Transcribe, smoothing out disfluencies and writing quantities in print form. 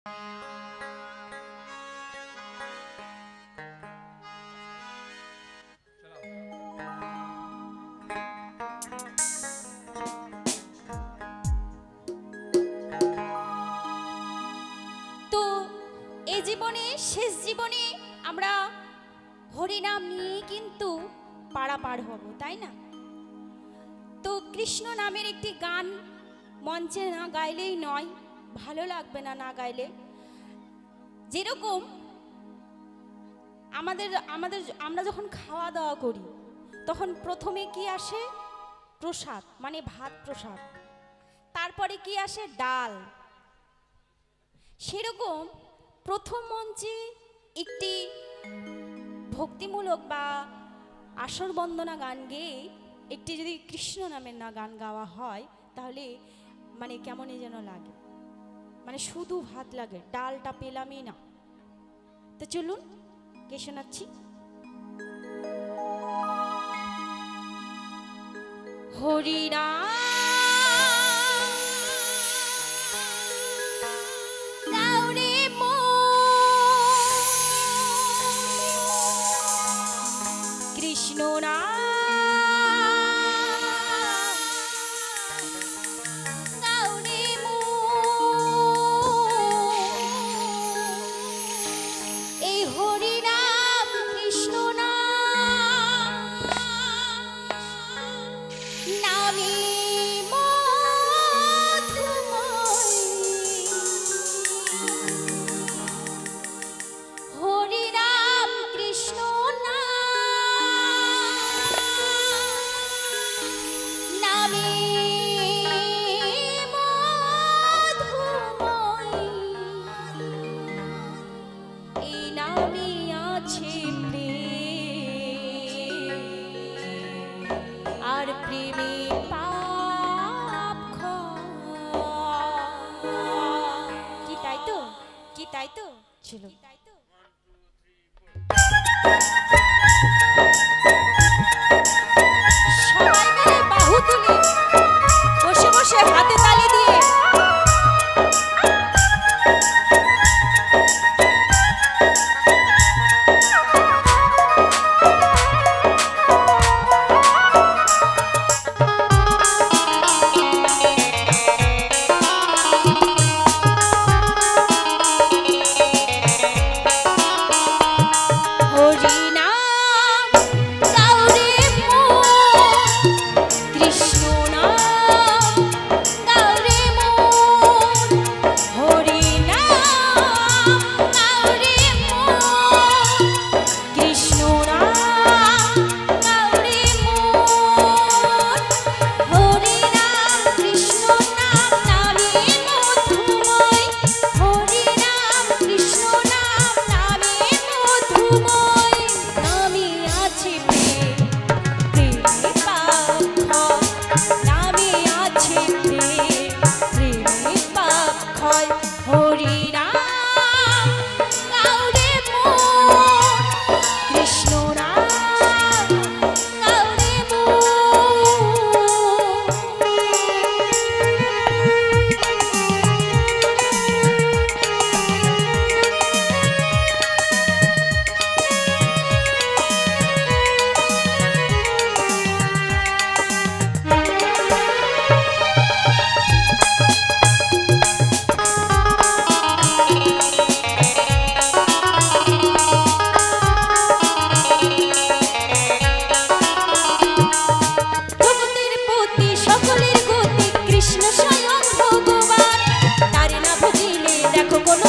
তো এই জীবনে শেষ জীবনে আমরা হরিনাম নিয়ে কিন্তু পাড়া পার হব, তাই না? তো কৃষ্ণ নামের একটি গান মঞ্চে না গাইলেই নয়, ভালো লাগবে না না গাইলে। যেরকম আমরা যখন খাওয়া দাওয়া করি তখন প্রথমে কি আসে? প্রসাদ, মানে ভাত প্রসাদ। তারপরে কি আসে? ডাল। সেরকম প্রথম মঞ্চে একটি ভক্তিমূলক বা আসর বন্দনা গান গেয়ে একটি যদি কৃষ্ণ নামের না গান গাওয়া হয় তাহলে মানে কেমনই যেন লাগে, মানে শুধু ভাত লাগে, ডালটা পেলামই না। তো চলুন কে শোনাচ্ছি। হরিনাম গাওরে কৃষ্ণ নাম গাওরে এই হরিনাম কৃষ্ণ নাম নামে হরিনাম কৃষ্ণ নামে মধুময়, এই নামে আছে প্রেম আর প্রেমে পাপ ক্ষয়। কি তাই তো? কি তাই তো? ছিল সবাই মিলে বাহু তুলে বসে বসে হাতে তালি দিয়ে কৃষ্ণ স্বয়ং ভগবান, তারে না ভজিলে দেখো কোনো